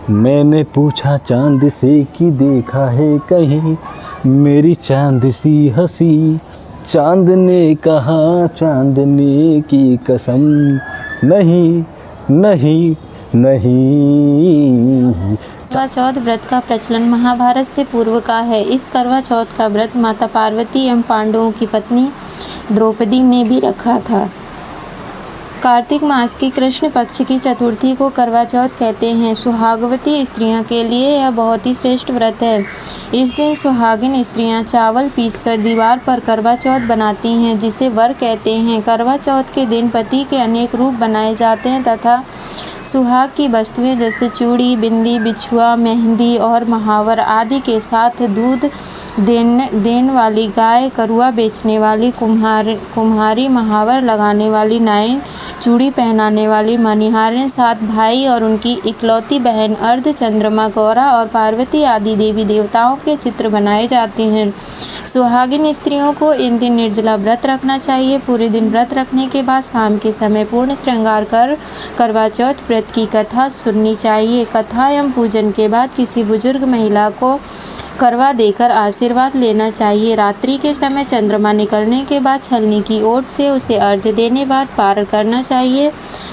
मैंने पूछा चांद से कि देखा है कहीं मेरी चांद सी हंसी। चांद ने कहा चांदने की कसम, नहीं नहीं नहीं। करवा चौथ व्रत का प्रचलन महाभारत से पूर्व का है। इस करवा चौथ का व्रत माता पार्वती एवं पांडवों की पत्नी द्रौपदी ने भी रखा था। कार्तिक मास की कृष्ण पक्ष की चतुर्थी को करवा चौथ कहते हैं। सुहागवती स्त्रियों के लिए यह बहुत ही श्रेष्ठ व्रत है। इस दिन सुहागिन स्त्रियां चावल पीसकर दीवार पर करवा चौथ बनाती हैं, जिसे वर कहते हैं। करवा चौथ के दिन पति के अनेक रूप बनाए जाते हैं तथा सुहाग की वस्तुएं जैसे चूड़ी, बिंदी, बिछुआ, मेहंदी और महावर आदि के साथ दूध देने वाली गाय, करुआ बेचने वाली कुम्हारी, महावर लगाने वाली नाइन, चूड़ी पहनाने वाली मनिहारें, 7 भाई और उनकी इकलौती बहन अर्धचंद्रमा, गौरा और पार्वती आदि देवी देवताओं के चित्र बनाए जाते हैं। सुहागिन स्त्रियों को इन दिन निर्जला व्रत रखना चाहिए। पूरे दिन व्रत रखने के बाद शाम के समय पूर्ण श्रृंगार कर करवा चौथ व्रत की कथा सुननी चाहिए। कथा एवं पूजन के बाद किसी बुजुर्ग महिला को करवा देकर आशीर्वाद लेना चाहिए। रात्रि के समय चंद्रमा निकलने के बाद छलनी की ओट से उसे अर्घ्य देने बाद पार करना चाहिए।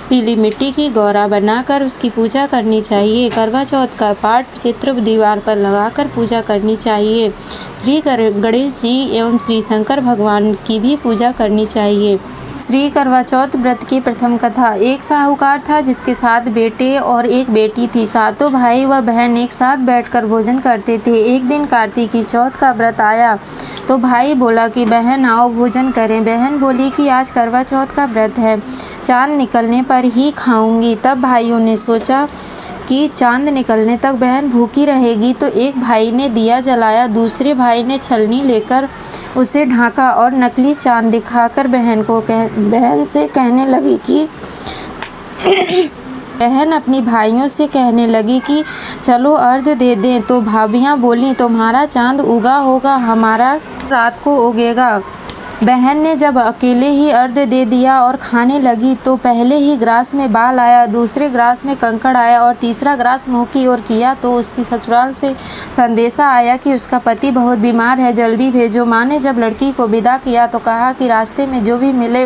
पीली मिट्टी की गौरा बनाकर उसकी पूजा करनी चाहिए। करवा चौथ का पाठ चित्र दीवार पर लगाकर पूजा करनी चाहिए। श्री गणेश जी एवं श्री शंकर भगवान की भी पूजा करनी चाहिए। श्री करवा चौथ व्रत की प्रथम कथा। एक साहूकार था जिसके 7 बेटे और एक बेटी थी। सातों भाई व बहन एक साथ बैठकर भोजन करते थे। एक दिन कार्तिक की चौथ का व्रत आया तो भाई बोला कि बहन आओ भोजन करें। बहन बोली कि आज करवा चौथ का व्रत है, चांद निकलने पर ही खाऊंगी। तब भाइयों ने सोचा कि चांद निकलने तक बहन भूखी रहेगी, तो एक भाई ने दिया जलाया, दूसरे भाई ने छलनी लेकर उसे ढांका और नकली चांद दिखाकर बहन से कहने लगी कि बहन अपनी भाइयों से कहने लगी कि चलो अर्घ्य दे दें। तो भाभियाँ बोलीं तुम्हारा चांद उगा होगा, हमारा रात को उगेगा। बहन ने जब अकेले ही अर्घ्य दे दिया और खाने लगी तो पहले ही ग्रास में बाल आया, दूसरे ग्रास में कंकड़ आया और तीसरा ग्रास मुंह की ओर किया तो उसकी ससुराल से संदेशा आया कि उसका पति बहुत बीमार है, जल्दी भेजो। माँ ने जब लड़की को विदा किया तो कहा कि रास्ते में जो भी मिले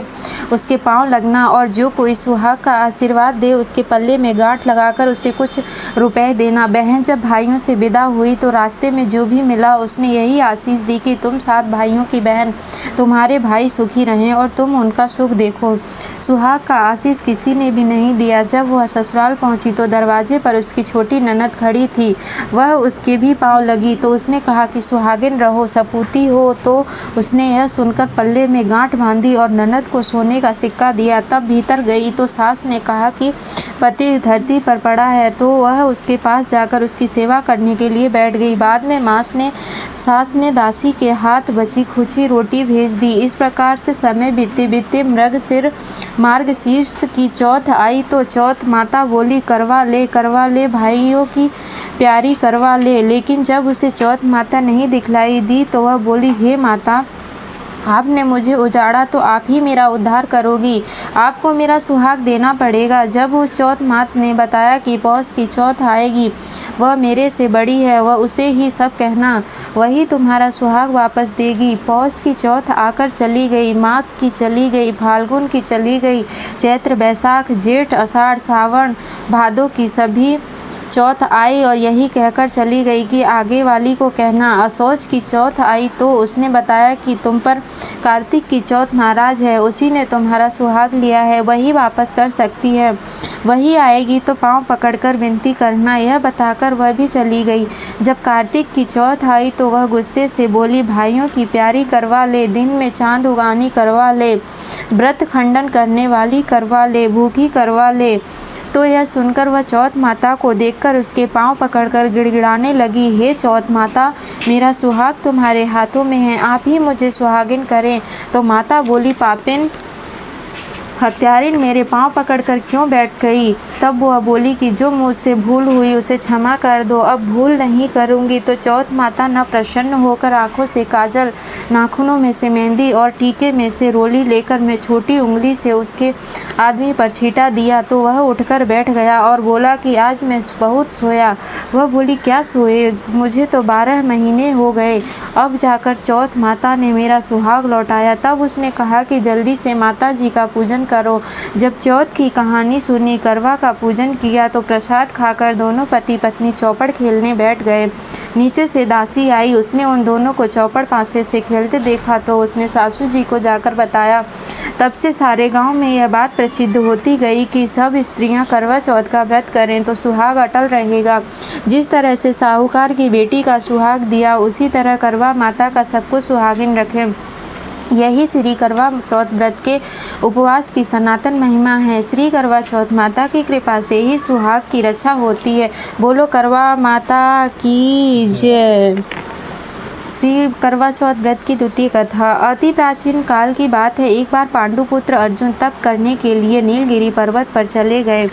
उसके पांव लगना और जो कोई सुहाग का आशीर्वाद दे उसके पल्ले में गांठ लगाकर उसे कुछ रुपए देना। बहन जब भाइयों से विदा हुई तो रास्ते में जो भी मिला उसने यही आशीष दी कि तुम 7 भाइयों की बहन, तुम्हारे भाई सुखी रहें और तुम उनका सुख देखो। सुहाग का आशीष किसी ने भी नहीं दिया। जब वह ससुराल पहुंची तो दरवाजे पर उसकी छोटी ननद खड़ी थी। वह उसके भी पांव लगी तो उसने कहा कि सुहागिन रहो, सपूती हो। तो उसने यह सुनकर पल्ले में गांठ बांधी और ननद को सोने का सिक्का दिया। तब भीतर गई तो सास ने कहा कि पति धरती पर पड़ा है, तो वह उसके पास जाकर उसकी सेवा करने के लिए बैठ गई। बाद में सास ने दासी के हाथ बची खुची रोटी भेज दी। इस प्रकार से समय बीते बीते मार्गशीर्ष की चौथ आई तो चौथ माता बोली करवा ले भाइयों की प्यारी करवा ले। लेकिन जब उसे चौथ माता नहीं दिखलाई दी तो वह बोली हे माता, आपने मुझे उजाड़ा तो आप ही मेरा उद्धार करोगी, आपको मेरा सुहाग देना पड़ेगा। जब उस चौथ मात ने बताया कि पौष की चौथ आएगी, वह मेरे से बड़ी है, वह उसे ही सब कहना, वही तुम्हारा सुहाग वापस देगी। पौष की चौथ आकर चली गई, माघ की चली गई, फाल्गुन की चली गई, चैत्र बैसाख जेठ आषाढ़ सावन भादों की सभी चौथ आई और यही कहकर चली गई कि आगे वाली को कहना। असौज की चौथ आई तो उसने बताया कि तुम पर कार्तिक की चौथ नाराज है, उसी ने तुम्हारा सुहाग लिया है, वही वापस कर सकती है, वही आएगी तो पांव पकड़कर विनती करना। यह बताकर वह भी चली गई। जब कार्तिक की चौथ आई तो वह गुस्से से बोली भाइयों की प्यारी करवा ले, दिन में चांद उगानी करवा ले, व्रत खंडन करने वाली करवा ले, भूखी करवा ले। तो यह सुनकर वह चौथ माता को देखकर उसके पांव पकड़कर गिड़गिड़ाने लगी, हे चौथ माता, मेरा सुहाग तुम्हारे हाथों में है, आप ही मुझे सुहागिन करें। तो माता बोली पापिन, हत्यारिन मेरे पांव पकड़कर क्यों बैठ गई? तब वह बोली कि जो मुझसे भूल हुई उसे क्षमा कर दो, अब भूल नहीं करूँगी। तो चौथ माता न प्रसन्न होकर आंखों से काजल, नाखूनों में से मेहंदी और टीके में से रोली लेकर मैं छोटी उंगली से उसके आदमी पर छींटा दिया तो वह उठकर बैठ गया और बोला कि आज मैं बहुत सोया। वह बोली, क्या सोए? मुझे तो 12 महीने हो गए। अब जाकर चौथ माता ने मेरा सुहाग लौटाया। तब उसने कहा कि जल्दी से माता जी का पूजन करो। जब चौथ की कहानी सुनी, करवा का पूजन किया तो प्रसाद खाकर दोनों पति पत्नी चौपड़ खेलने बैठ गए। नीचे से दासी आई, उसने उन दोनों को चौपड़ पासे से खेलते देखा तो उसने सासू जी को जाकर बताया। तब से सारे गांव में यह बात प्रसिद्ध होती गई कि सब स्त्रियां करवा चौथ का व्रत करें तो सुहाग अटल रहेगा। जिस तरह से साहूकार की बेटी का सुहाग दिया, उसी तरह करवा माता का सबको सुहागिन रखें। यही श्री करवा चौथ व्रत के उपवास की सनातन महिमा है। श्री करवा चौथ माता की कृपा से ही सुहाग की रक्षा होती है। बोलो करवा माता की जय। श्री करवा चौथ व्रत की द्वितीय कथा। अति प्राचीन काल की बात है। एक बार पांडुपुत्र अर्जुन तप करने के लिए नीलगिरी पर्वत पर चले गए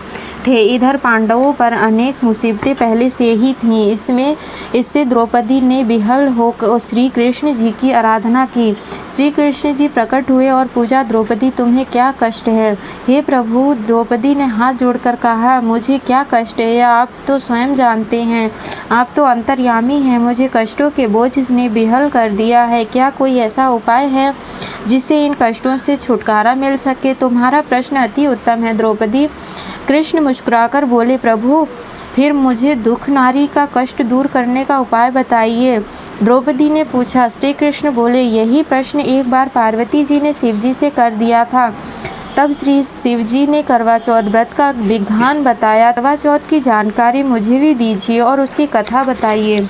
थे। इधर पांडवों पर अनेक मुसीबतें पहले से ही थीं। इससे द्रौपदी ने विहल होकर श्री कृष्ण जी की आराधना की। श्री कृष्ण जी प्रकट हुए और पूछा, द्रौपदी तुम्हें क्या कष्ट है? हे प्रभु, द्रौपदी ने हाथ जोड़कर कहा, मुझे क्या कष्ट है आप तो स्वयं जानते हैं। आप तो अंतर्यामी हैं। मुझे कष्टों के बोझ ने विहल कर दिया है। क्या कोई ऐसा उपाय है जिससे इन कष्टों से छुटकारा मिल सके? तुम्हारा प्रश्न अति उत्तम है द्रौपदी। कृष्ण मुस्कुराकर बोले, प्रभु फिर मुझे दुख नारी का कष्ट दूर करने का उपाय बताइए। द्रौपदी ने पूछा। श्री कृष्ण बोले, यही प्रश्न एक बार पार्वती जी ने शिव जी से कर दिया था। तब श्री शिव जी ने करवा चौथ व्रत का विधान बताया। करवा चौथ की जानकारी मुझे भी दीजिए और उसकी कथा बताइए।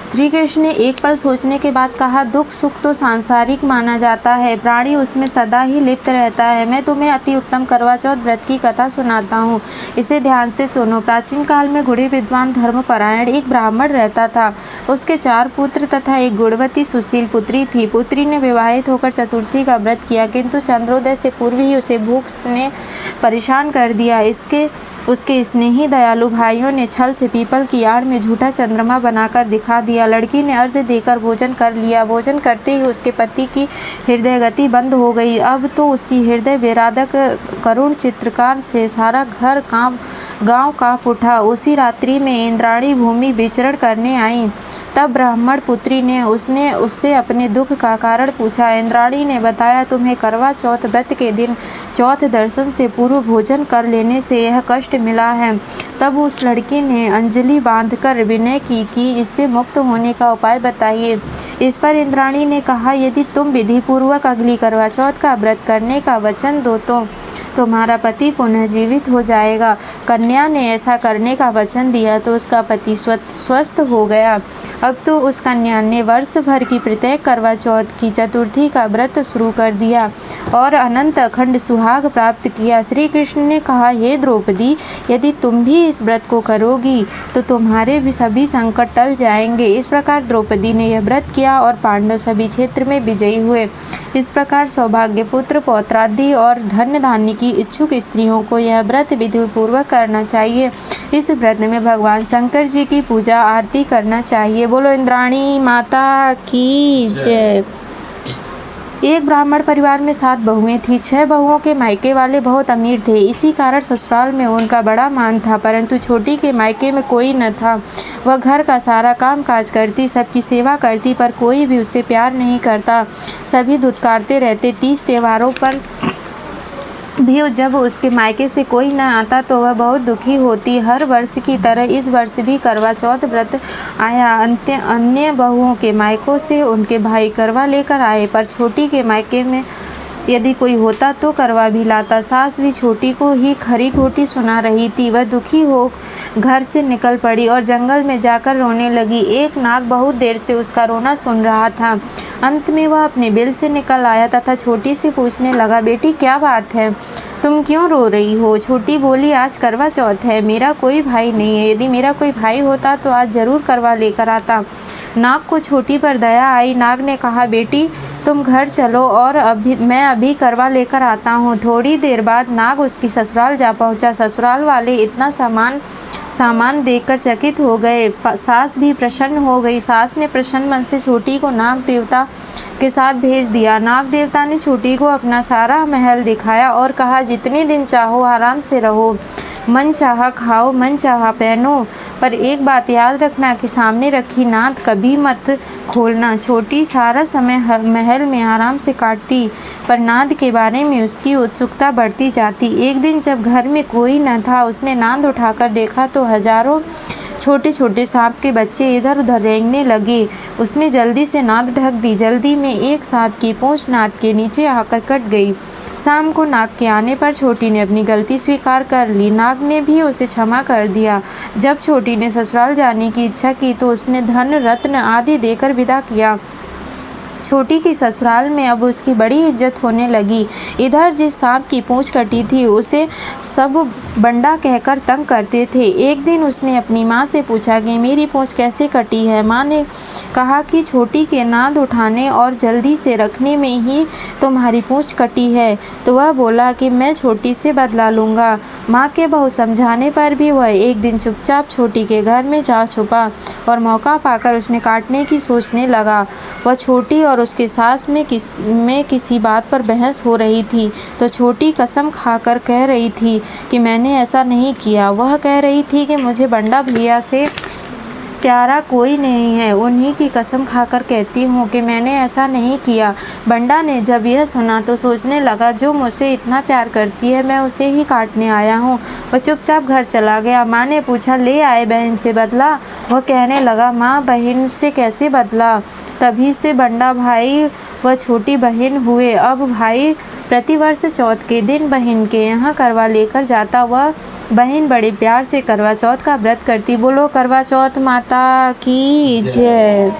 श्री कृष्ण ने एक पल सोचने के बाद कहा, दुख सुख तो सांसारिक माना जाता है, प्राणी उसमें सदा ही लिप्त रहता है। मैं तुम्हें अति उत्तम करवा चौथ व्रत की कथा सुनाता हूँ, इसे ध्यान से सुनो। प्राचीन काल में गुणी विद्वान धर्मपरायण एक ब्राह्मण रहता था। उसके 4 पुत्र तथा एक गुणवती सुशील पुत्री थी। पुत्री ने विवाहित होकर चतुर्थी का व्रत किया, किंतु चंद्रोदय से पूर्व ही उसे भूख ने परेशान कर दिया। उसके स्नेही दयालु भाइयों ने छल से पीपल की आड़ में झूठा चंद्रमा बनाकर दिखा दिया। लड़की ने अर्घ देकर भोजन कर लिया। भोजन करते ही उसके पति की हृदय गति बंद हो गई। अब तो उसकी हृदय विदारक करुण चित्रकार से सारा घर गांव कांप उठा। उसी रात्रि में इंद्राणी भूमि विचरण करने आई। तब ब्राह्मण पुत्री ने उससे अपने दुख का कारण पूछा। इंद्राणी ने बताया, तुम्हें करवा चौथ व्रत के दिन चौथ दर्शन से पूर्व भोजन कर लेने से यह कष्ट मिला है। तब उस लड़की ने अंजलि बांधकर विनय की कि इससे मुक्त होने का उपाय बताइए। इस पर इंद्राणी ने कहा, यदि तुम विधि पूर्वक अगली करवा चौथ का व्रत करने का वचन दो तो तुम्हारा पति पुनः जीवित हो जाएगा। कन्या ने ऐसा करने का वचन दिया तो उसका पति स्वस्थ हो गया। अब तो उस कन्या ने वर्ष भर की प्रत्येक करवा चौथ की चतुर्थी का व्रत शुरू कर दिया और अनंत अखंड सुहाग प्राप्त किया। श्री कृष्ण ने कहा, हे द्रौपदी, यदि तुम भी इस व्रत को करोगी तो तुम्हारे भी सभी संकट टल जाएंगे। इस प्रकार द्रौपदी ने यह व्रत किया और पांडव सभी क्षेत्र में विजयी हुए। इस प्रकार सौभाग्य, पुत्र, पौत्रादि और धन्य धान्य की इच्छुक स्त्रियों को यह व्रत विधि पूर्वक करना चाहिए। इस व्रत में भगवान शंकर जी की पूजा आरती करना चाहिए। बोलो इंद्राणी माता की जय। एक ब्राह्मण परिवार में 7 बहुएं थीं। 6 बहुओं के मायके वाले बहुत अमीर थे। इसी कारण ससुराल में उनका बड़ा मान था, परंतु छोटी के मायके में कोई न था। वह घर का सारा काम काज करती, सबकी सेवा करती, पर कोई भी उससे प्यार नहीं करता। सभी धुतकारते रहते। 30 त्योहारों पर भी जब उसके मायके से कोई न आता तो वह बहुत दुखी होती। हर वर्ष की तरह इस वर्ष भी करवा चौथ व्रत आया। अन्य बहुओं के मायकों से उनके भाई करवा लेकर आए, पर छोटी के मायके में यदि कोई होता तो करवा भी लाता। सास भी छोटी को ही खरी खोटी सुना रही थी। वह दुखी हो घर से निकल पड़ी और जंगल में जाकर रोने लगी। एक नाग बहुत देर से उसका रोना सुन रहा था। अंत में वह अपने बिल से निकल आया तथा छोटी से पूछने लगा, बेटी क्या बात है, तुम क्यों रो रही हो? छोटी बोली, आज करवा चौथ है, मेरा कोई भाई नहीं है। यदि मेरा कोई भाई होता तो आज ज़रूर करवा लेकर आता। नाग को छोटी पर दया आई। नाग ने कहा, बेटी तुम घर चलो और मैं अभी करवा लेकर आता हूँ। थोड़ी देर बाद नाग उसकी ससुराल जा पहुँचा। ससुराल वाले इतना सामान देखकर चकित हो गए। सास भी प्रसन्न हो गई। सास ने प्रसन्न मन से छोटी को नाग देवता के साथ भेज दिया। नाग देवता ने छोटी को अपना सारा महल दिखाया और कहा, जितने दिन चाहो आराम से रहो, मन चाहा खाओ, मन चाहा पहनो, पर एक बात याद रखना कि सामने रखी नाद कभी मत खोलना। छोटी सारा समय महल में आराम से काटती, पर नाद के बारे में उसकी उत्सुकता बढ़ती जाती। एक दिन जब घर में कोई न था, उसने नाद उठाकर देखा तो हजारों छोटे छोटे सांप के बच्चे इधर उधर रेंगने लगे। उसने जल्दी से नाद ढक दी। जल्दी में एक सांप की पूंछ नाद के नीचे आकर कट गई। शाम को नाग के आने पर छोटी ने अपनी गलती स्वीकार कर ली। नाग ने भी उसे क्षमा कर दिया। जब छोटी ने ससुराल जाने की इच्छा की तो उसने धन रत्न आदि देकर विदा किया। छोटी की ससुराल में अब उसकी बड़ी इज्जत होने लगी। इधर जिस सांप की पूंछ कटी थी उसे सब बंडा कहकर तंग करते थे। एक दिन उसने अपनी माँ से पूछा कि मेरी पूंछ कैसे कटी है। माँ ने कहा कि छोटी के नाद उठाने और जल्दी से रखने में ही तुम्हारी पूंछ कटी है। तो वह बोला कि मैं छोटी से बदला लूँगा। माँ के बहुत समझाने पर भी वह एक दिन चुपचाप छोटी के घर में जा छुपा और मौका पाकर उसने काटने की सोचने लगा। वह छोटी और उसके सास में किसी बात पर बहस हो रही थी तो छोटी कसम खाकर कह रही थी कि मैंने ऐसा नहीं किया। वह कह रही थी कि मुझे बंडा भैया से प्यारा कोई नहीं है, उन्हीं की कसम खाकर कहती हूँ कि मैंने ऐसा नहीं किया। बंडा ने जब यह सुना तो सोचने लगा, जो मुझसे इतना प्यार करती है मैं उसे ही काटने आया हूँ। वह चुपचाप घर चला गया। माँ ने पूछा, ले आए बहन से बदला? वह कहने लगा, माँ बहन से कैसे बदला? तभी से बंडा भाई व छोटी बहन हुए। अब भाई प्रतिवर्ष चौथ के दिन बहन के यहाँ करवा लेकर जाता। वह बहन बड़े प्यार से करवा चौथ का व्रत करती। बोलो करवा चौथ माता की जय।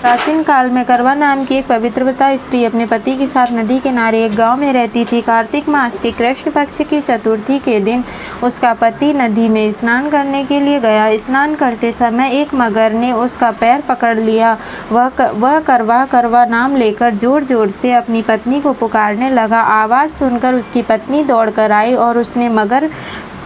प्राचीन काल में करवा नाम की एक पवित्रता स्त्री अपने पति के साथ नदी किनारे एक गांव में रहती थी। कार्तिक मास के कृष्ण पक्ष की चतुर्थी के दिन उसका पति नदी में स्नान करने के लिए गया। स्नान करते समय एक मगर ने उसका पैर पकड़ लिया। वह करवा करवा नाम लेकर जोर जोर से अपनी पत्नी को पुकारने लगा। आवाज़ सुनकर उसकी पत्नी दौड़ कर आई और उसने मगर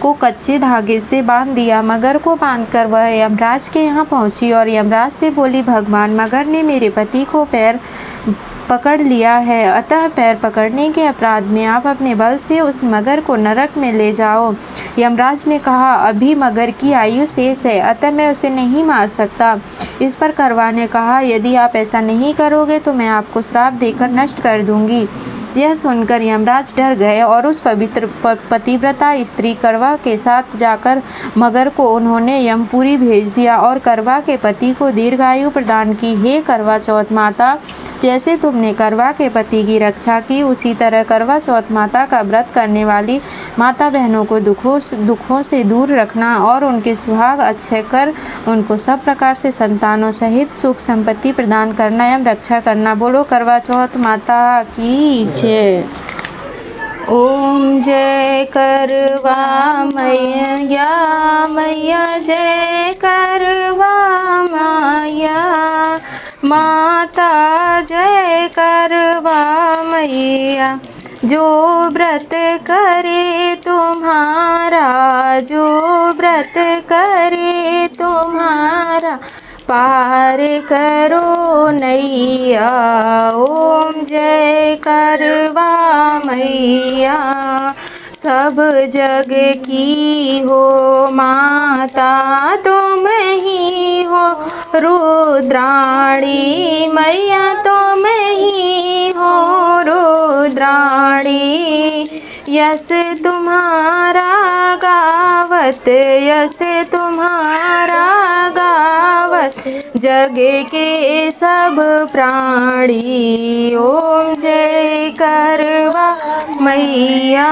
को कच्चे धागे से बांध दिया। मगर को बांधकर वह यमराज के यहाँ पहुँची और यमराज से बोली, भगवान, मगर ने मेरे पति को पैर पकड़ लिया है, अतः पैर पकड़ने के अपराध में आप अपने बल से उस मगर को नरक में ले जाओ। यमराज ने कहा, अभी मगर की आयु शेष है, अतः मैं उसे नहीं मार सकता। इस पर करवा ने कहा, यदि आप ऐसा नहीं करोगे तो मैं आपको श्राप देकर नष्ट कर दूंगी। यह सुनकर यमराज डर गए और उस पवित्र पतिव्रता स्त्री करवा के साथ जाकर मगर को उन्होंने यमपुरी भेज दिया और करवा के पति को दीर्घायु प्रदान की। हे करवा चौथ माता, जैसे तुमने करवा के पति की रक्षा की, उसी तरह करवा चौथ माता का व्रत करने वाली माता बहनों को दुखों से दूर रखना और उनके सुहाग अच्छे कर उनको सब प्रकार से संतानों सहित सुख संपत्ति प्रदान करना एवं रक्षा करना। बोलो करवा चौथ माता की जय। ओम जय करवा मैया, मैया जय करवा मैया, माता जय करवा मैया। जो व्रत करे तुम्हारा, जो व्रत करे तुम्हारा, पार करो नैया। ओम जय करवा मैया, सब जग की हो माता तुम ही हो, रुद्राणी मैया तुम ही हो, रुद्राणी। यस तुम्हारा गावत, यस तुम्हारा गावत, जग के सब प्राणी। ओम जय करवा मैया।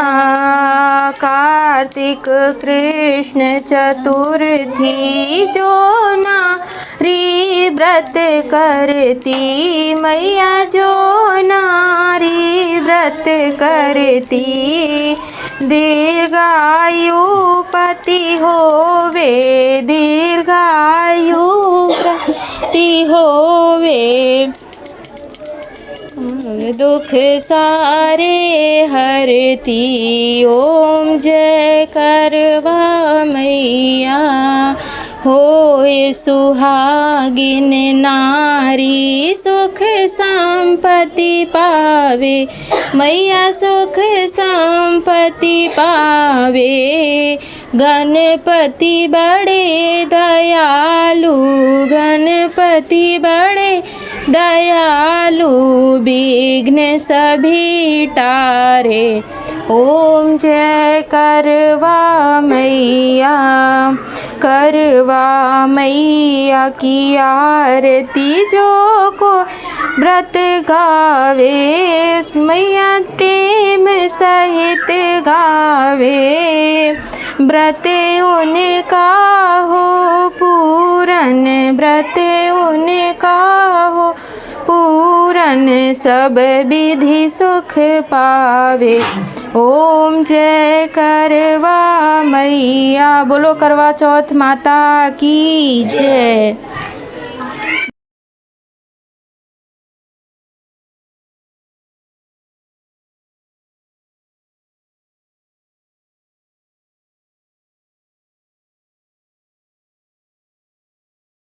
कार्तिक कृष्ण चतुर्थी जो ना व्रत करती मैया जो नारी व्रत करती दीर्घायु पति होवे दीर्घायु पति होवे दुख सारे हरती ओम जय करवा मैया होए सुहागिन नारी सुख संपत्ति पावे मैया सुख संपत्ति पावे गणपति बड़े दयालु गणपति बड़े दयालु विघ्न सभी टारे ओम जय करवा मैया की आरती जो को व्रत गावे मैया प्रेम सहित गावे व्रत उनका हो पूरन व्रत उनका हो पूरन सब विधि सुख पावे ओम जय करवा मैया। बोलो करवा चौथ माता की जय।